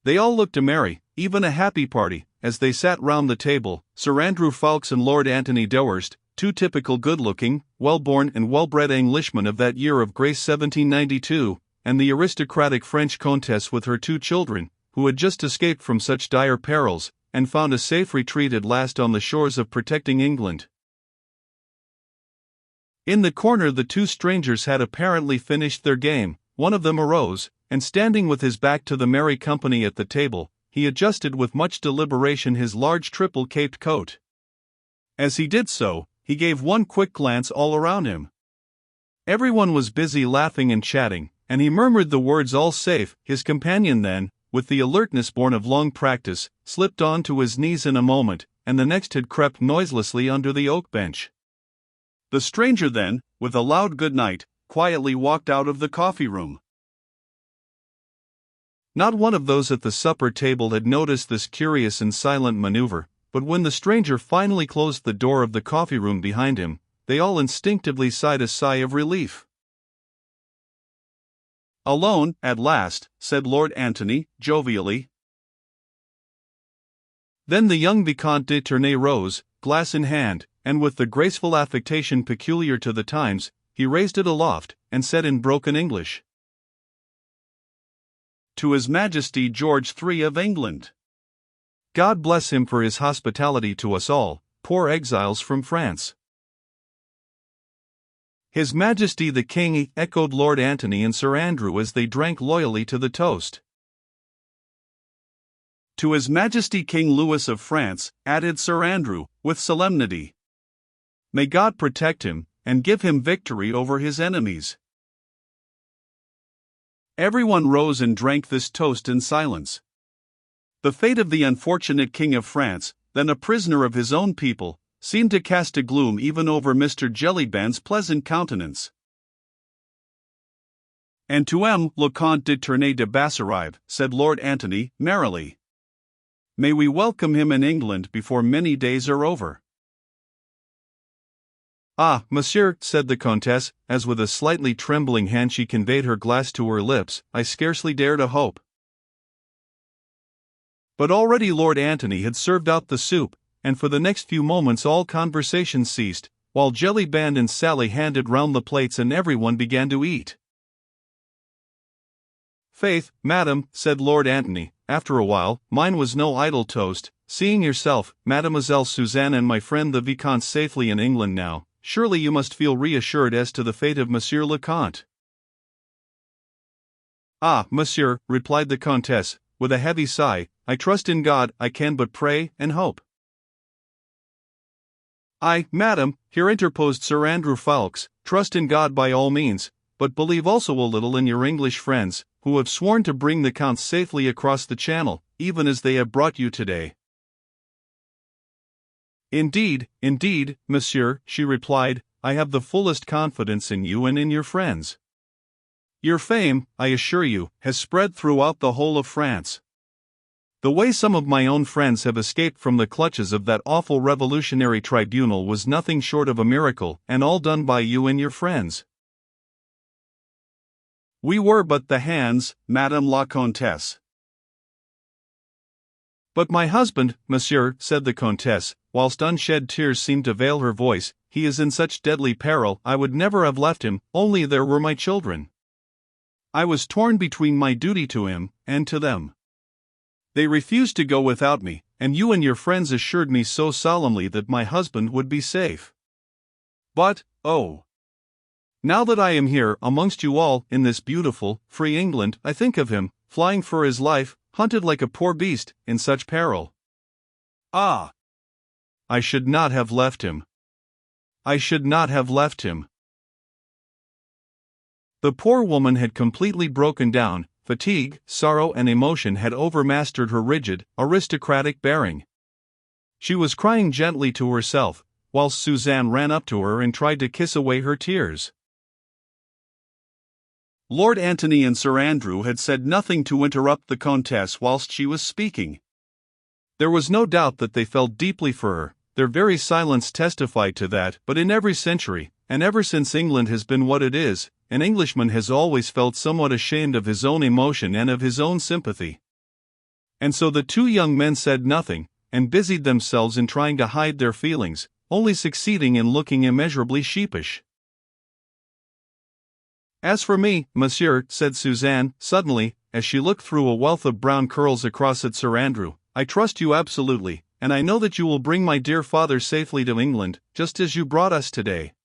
They all looked a merry, even a happy party, as they sat round the table, Sir Andrew Ffoulkes and Lord Antony Dewhurst, two typical good-looking, well-born and well-bred Englishmen of that year of grace 1792, and the aristocratic French Countess with her two children, who had just escaped from such dire perils, and found a safe retreat at last on the shores of protecting England. In the corner the two strangers had apparently finished their game. One of them arose, and standing with his back to the merry company at the table, he adjusted with much deliberation his large triple-caped coat. As he did so, he gave one quick glance all around him. Everyone was busy laughing and chatting, and he murmured the words "all safe." His companion then, with the alertness born of long practice, slipped on to his knees in a moment, and the next had crept noiselessly under the oak bench. The stranger then, with a loud good night, quietly walked out of the coffee-room. Not one of those at the supper table had noticed this curious and silent maneuver, but when the stranger finally closed the door of the coffee-room behind him, they all instinctively sighed a sigh of relief. "Alone, at last," said Lord Antony, jovially. Then the young Vicomte de Tournay rose, glass in hand, and with the graceful affectation peculiar to the times, he raised it aloft, and said in broken English, "To His Majesty George III of England. God bless him for his hospitality to us all, poor exiles from France." "His Majesty the King," echoed Lord Antony and Sir Andrew as they drank loyally to the toast. "To His Majesty King Louis of France," added Sir Andrew, with solemnity. "May God protect him, and give him victory over his enemies." Everyone rose and drank this toast in silence. The fate of the unfortunate King of France, then a prisoner of his own people, seemed to cast a gloom even over Mr. Jellyband's pleasant countenance. "And to le Comte de Tournay de Basserive," said Lord Antony, merrily. "May we welcome him in England before many days are over." "Ah, monsieur," said the Countess, as with a slightly trembling hand she conveyed her glass to her lips, "I scarcely dare to hope." But already Lord Antony had served out the soup, and for the next few moments all conversation ceased, while Jellyband and Sally handed round the plates and everyone began to eat. "Faith, madam," said Lord Antony, after a while, "mine was no idle toast. Seeing yourself, Mademoiselle Suzanne and my friend the Vicomte safely in England now, surely you must feel reassured as to the fate of Monsieur le Comte." "Ah, monsieur," replied the Countess, with a heavy sigh, "I trust in God. I can but pray and hope." "Aye, madam," here interposed Sir Andrew Ffoulkes, "trust in God by all means, but believe also a little in your English friends, who have sworn to bring the Count safely across the Channel, even as they have brought you today." Indeed, monsieur," she replied, "I have the fullest confidence in you and in your friends. Your fame, I assure you, has spread throughout the whole of France. The way some of my own friends have escaped from the clutches of that awful revolutionary tribunal was nothing short of a miracle, and all done by you and your friends." "We were but the hands, Madame la Comtesse." "But my husband, monsieur," said the Countess, whilst unshed tears seemed to veil her voice, "he is in such deadly peril. I would never have left him, only there were my children. I was torn between my duty to him, and to them. They refused to go without me, and you and your friends assured me so solemnly that my husband would be safe. But, oh! Now that I am here, amongst you all, in this beautiful, free England, I think of him, flying for his life, hunted like a poor beast, in such peril. Ah! I should not have left him. I should not have left him." The poor woman had completely broken down. Fatigue, sorrow and emotion had overmastered her rigid, aristocratic bearing. She was crying gently to herself, whilst Suzanne ran up to her and tried to kiss away her tears. Lord Antony and Sir Andrew had said nothing to interrupt the Countess whilst she was speaking. There was no doubt that they felt deeply for her, their very silence testified to that, but in every century, and ever since England has been what it is, an Englishman has always felt somewhat ashamed of his own emotion and of his own sympathy. And so the two young men said nothing, and busied themselves in trying to hide their feelings, only succeeding in looking immeasurably sheepish. As for me, monsieur, said Suzanne, suddenly, as she looked through a wealth of brown curls across at Sir Andrew, I trust you absolutely, and I know that you will bring my dear father safely to England, just as you brought us today.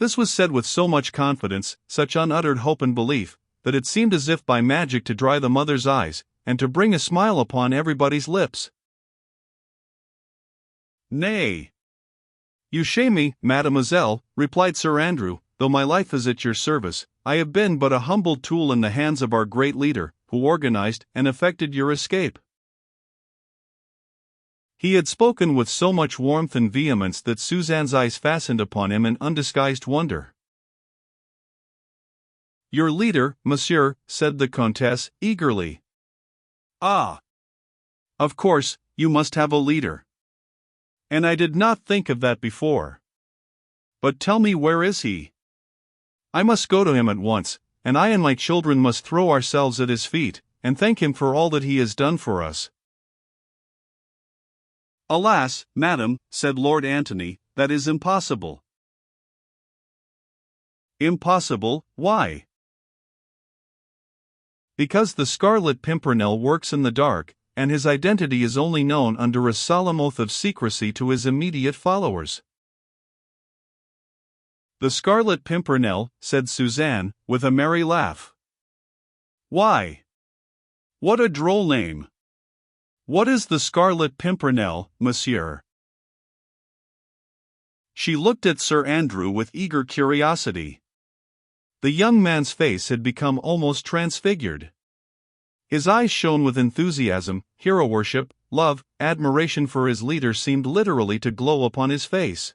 This was said with so much confidence, such unuttered hope and belief, that it seemed as if by magic to dry the mother's eyes, and to bring a smile upon everybody's lips. Nay, you shame me, mademoiselle, replied Sir Andrew, though my life is at your service. I have been but a humble tool in the hands of our great leader, who organized and effected your escape. He had spoken with so much warmth and vehemence that Suzanne's eyes fastened upon him in undisguised wonder. Your leader, monsieur, said the Countess, eagerly. Ah! Of course, you must have a leader. And I did not think of that before. But tell me, where is he? I must go to him at once, and I and my children must throw ourselves at his feet, and thank him for all that he has done for us. Alas, madam, said Lord Antony, that is impossible. Impossible, why? Because the Scarlet Pimpernel works in the dark, and his identity is only known under a solemn oath of secrecy to his immediate followers. The Scarlet Pimpernel, said Suzanne, with a merry laugh. Why? What a droll name! What is the Scarlet Pimpernel, monsieur? She looked at Sir Andrew with eager curiosity. The young man's face had become almost transfigured. His eyes shone with enthusiasm, hero worship, love, admiration for his leader seemed literally to glow upon his face.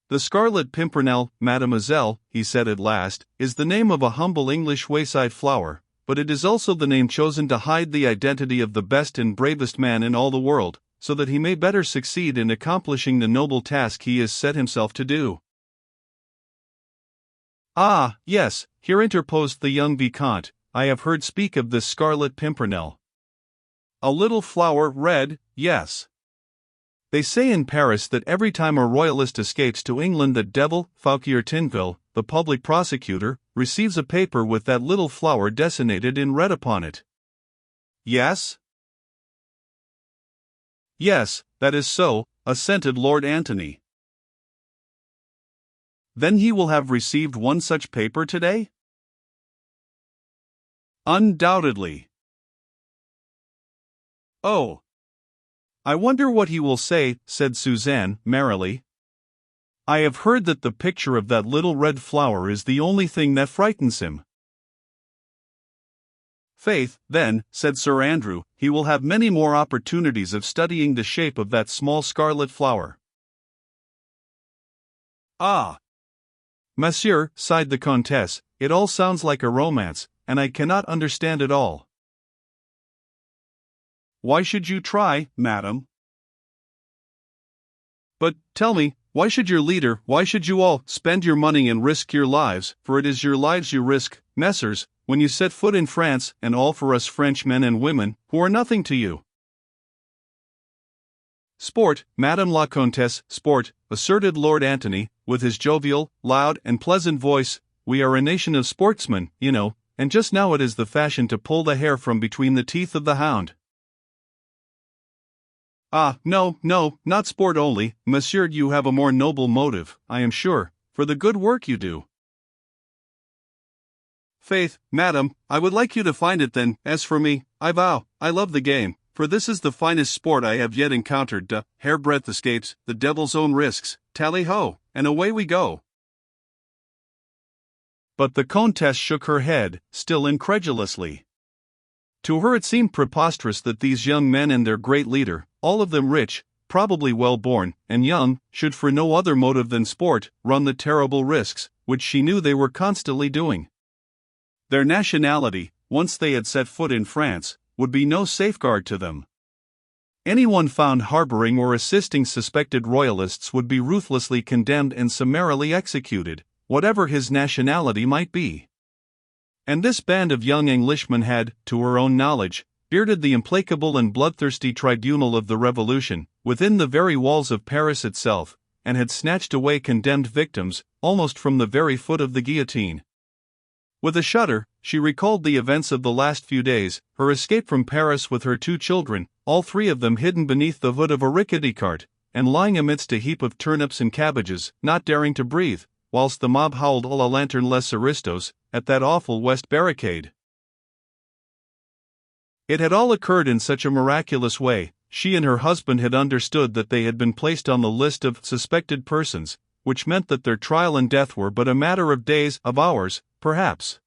The Scarlet Pimpernel, mademoiselle, he said at last, is the name of a humble English wayside flower, but it is also the name chosen to hide the identity of the best and bravest man in all the world, so that he may better succeed in accomplishing the noble task he has set himself to do. Ah, yes, here interposed the young Vicomte, I have heard speak of this Scarlet Pimpernel. A little flower, red, yes. They say in Paris that every time a royalist escapes to England the devil, Fouquier Tinville, the public prosecutor, receives a paper with that little flower designated in red upon it. Yes? Yes, that is so, assented Lord Antony. Then he will have received one such paper today? Undoubtedly. Oh! I wonder what he will say, said Suzanne, merrily. I have heard that the picture of that little red flower is the only thing that frightens him. Faith, then, said Sir Andrew, he will have many more opportunities of studying the shape of that small scarlet flower. Ah! Monsieur, sighed the Countess, it all sounds like a romance, and I cannot understand it all. Why should you try, madam? But, tell me, why should your leader, why should you all, spend your money and risk your lives, for it is your lives you risk, messers, when you set foot in France, and all for us French men and women, who are nothing to you? Sport, Madame la Comtesse, sport, asserted Lord Antony, with his jovial, loud, and pleasant voice. We are a nation of sportsmen, you know, and just now it is the fashion to pull the hair from between the teeth of the hound. Ah, no, not sport only, monsieur, you have a more noble motive, I am sure, for the good work you do. Faith, madam, I would like you to find it then. As for me, I vow, I love the game, for this is the finest sport I have yet encountered. Hairbreadth escapes, the devil's own risks, tally-ho, and away we go. But the Countess shook her head, still incredulously. To her it seemed preposterous that these young men and their great leader, all of them rich, probably well-born, and young, should for no other motive than sport, run the terrible risks, which she knew they were constantly doing. Their nationality, once they had set foot in France, would be no safeguard to them. Anyone found harboring or assisting suspected royalists would be ruthlessly condemned and summarily executed, whatever his nationality might be. And this band of young Englishmen had, to her own knowledge, bearded the implacable and bloodthirsty tribunal of the Revolution, within the very walls of Paris itself, and had snatched away condemned victims, almost from the very foot of the guillotine. With a shudder, she recalled the events of the last few days, her escape from Paris with her 2 children, all 3 of them hidden beneath the hood of a rickety cart, and lying amidst a heap of turnips and cabbages, not daring to breathe, whilst the mob howled "A la lanterne les aristos" at that awful West Barricade. It had all occurred in such a miraculous way. She and her husband had understood that they had been placed on the list of suspected persons, which meant that their trial and death were but a matter of days, of hours, perhaps.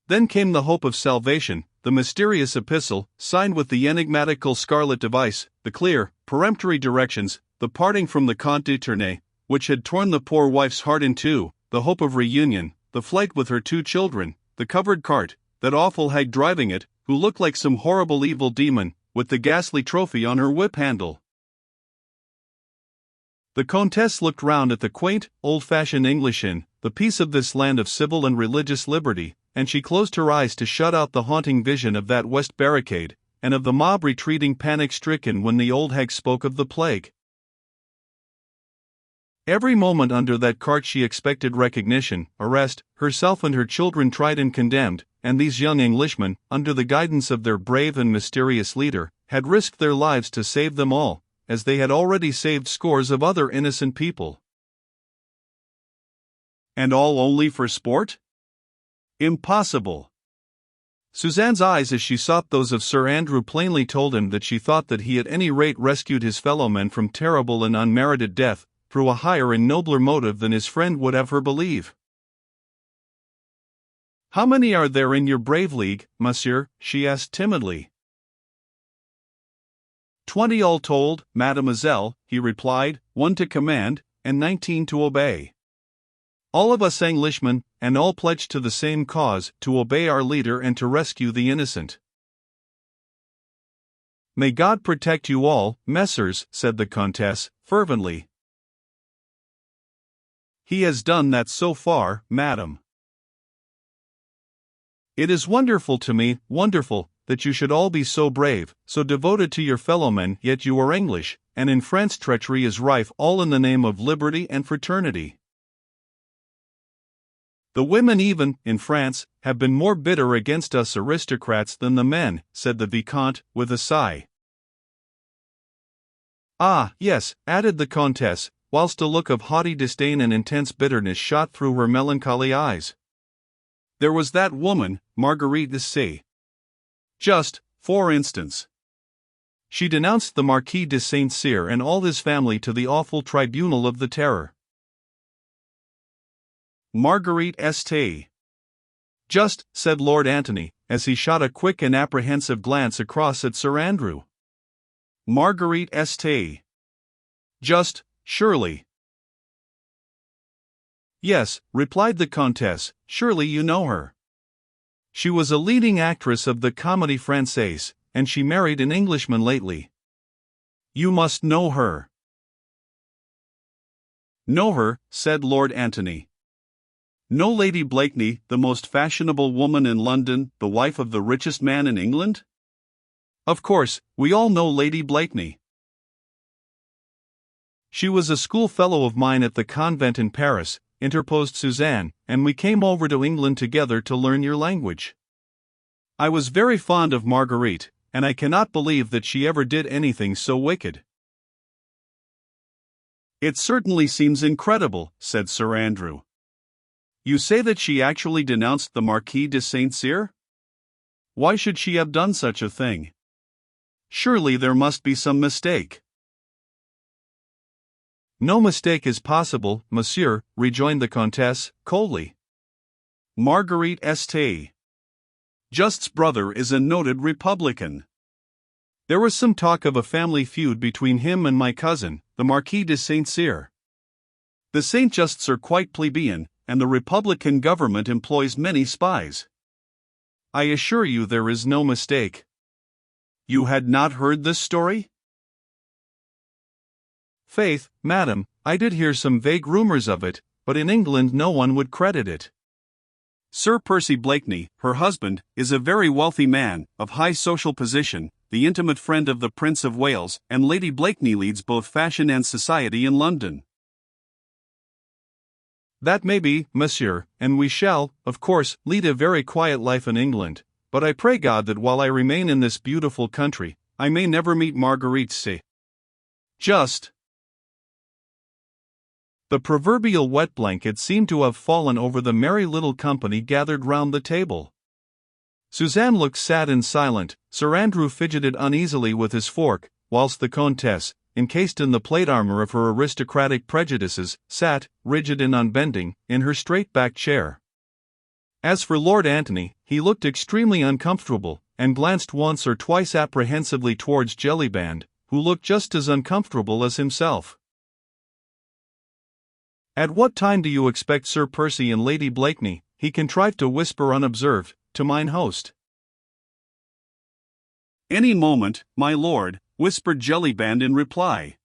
Then came the hope of salvation, the mysterious epistle, signed with the enigmatical scarlet device, the clear, peremptory directions, the parting from the Comte de Tournay, which had torn the poor wife's heart in two, the hope of reunion, the flight with her 2 children, the covered cart, that awful hag driving it, who looked like some horrible evil demon, with the ghastly trophy on her whip handle. The Countess looked round at the quaint, old-fashioned English inn, the peace of this land of civil and religious liberty, and she closed her eyes to shut out the haunting vision of that West Barricade, and of the mob retreating panic-stricken when the old hag spoke of the plague. Every moment under that cart she expected recognition, arrest, herself and her children tried and condemned, and these young Englishmen, under the guidance of their brave and mysterious leader, had risked their lives to save them all, as they had already saved scores of other innocent people. And all only for sport? Impossible! Suzanne's eyes as she sought those of Sir Andrew plainly told him that she thought that he at any rate rescued his fellow-men from terrible and unmerited death, through a higher and nobler motive than his friend would have her believe. "How many are there in your brave league, monsieur?" she asked timidly. 20 all told, mademoiselle," he replied, 1 to command, and 19 to obey. All of us Englishmen, and all pledged to the same cause, to obey our leader and to rescue the innocent. "May God protect you all, messers," said the Countess, fervently. "He has done that so far, madam. It is wonderful to me, wonderful, that you should all be so brave, so devoted to your fellow-men, yet you are English, and in France treachery is rife, all in the name of liberty and fraternity. The women even, in France, have been more bitter against us aristocrats than the men," said the Vicomte, with a sigh. "Ah, yes," added the Countess, whilst a look of haughty disdain and intense bitterness shot through her melancholy eyes. "There was that woman, Marguerite de C. Just, for instance. She denounced the Marquis de Saint-Cyr and all his family to the awful tribunal of the terror. Marguerite St. Just, said Lord Antony, as he shot a quick and apprehensive glance across at Sir Andrew. Marguerite St. Just, surely. Yes, replied the Countess, surely you know her. She was a leading actress of the Comédie Française, and she married an Englishman lately. You must know her. Know her, said Lord Antony. Know Lady Blakeney, the most fashionable woman in London, the wife of the richest man in England? Of course, we all know Lady Blakeney. She was a schoolfellow of mine at the convent in Paris, interposed Suzanne, and we came over to England together to learn your language. I was very fond of Marguerite, and I cannot believe that she ever did anything so wicked. It certainly seems incredible, said Sir Andrew. You say that she actually denounced the Marquis de Saint-Cyr? Why should she have done such a thing? Surely there must be some mistake. No mistake is possible, monsieur, rejoined the Countess, coldly. Marguerite St. Just's brother is a noted Republican. There was some talk of a family feud between him and my cousin, the Marquis de Saint-Cyr. The Saint Justs are quite plebeian, and the Republican government employs many spies. I assure you there is no mistake. You had not heard this story? Faith, madam, I did hear some vague rumors of it, but in England no one would credit it. Sir Percy Blakeney, her husband, is a very wealthy man, of high social position, the intimate friend of the Prince of Wales, and Lady Blakeney leads both fashion and society in London. That may be, monsieur, and we shall, of course, lead a very quiet life in England, but I pray God that while I remain in this beautiful country, I may never meet Marguerite C. Just. The proverbial wet blanket seemed to have fallen over the merry little company gathered round the table. Suzanne looked sad and silent, Sir Andrew fidgeted uneasily with his fork, whilst the Countess, encased in the plate armor of her aristocratic prejudices, sat, rigid and unbending, in her straight-backed chair. As for Lord Antony, he looked extremely uncomfortable, and glanced once or twice apprehensively towards Jellyband, who looked just as uncomfortable as himself. "At what time do you expect Sir Percy and Lady Blakeney?" he contrived to whisper unobserved, to mine host. "Any moment, my lord," whispered Jellyband in reply.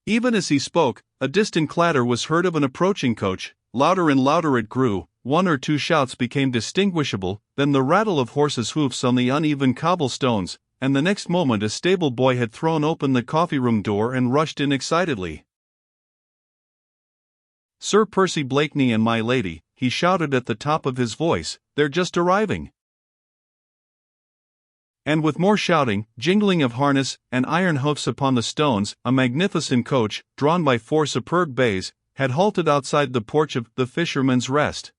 Even as he spoke, a distant clatter was heard of an approaching coach. Louder and louder it grew, one or two shouts became distinguishable, then the rattle of horses' hoofs on the uneven cobblestones, and the next moment a stable boy had thrown open the coffee-room door and rushed in excitedly. "Sir Percy Blakeney and my lady," he shouted at the top of his voice, "they're just arriving." And with more shouting, jingling of harness, and iron hoofs upon the stones, a magnificent coach, drawn by 4 superb bays, had halted outside the porch of the Fisherman's Rest.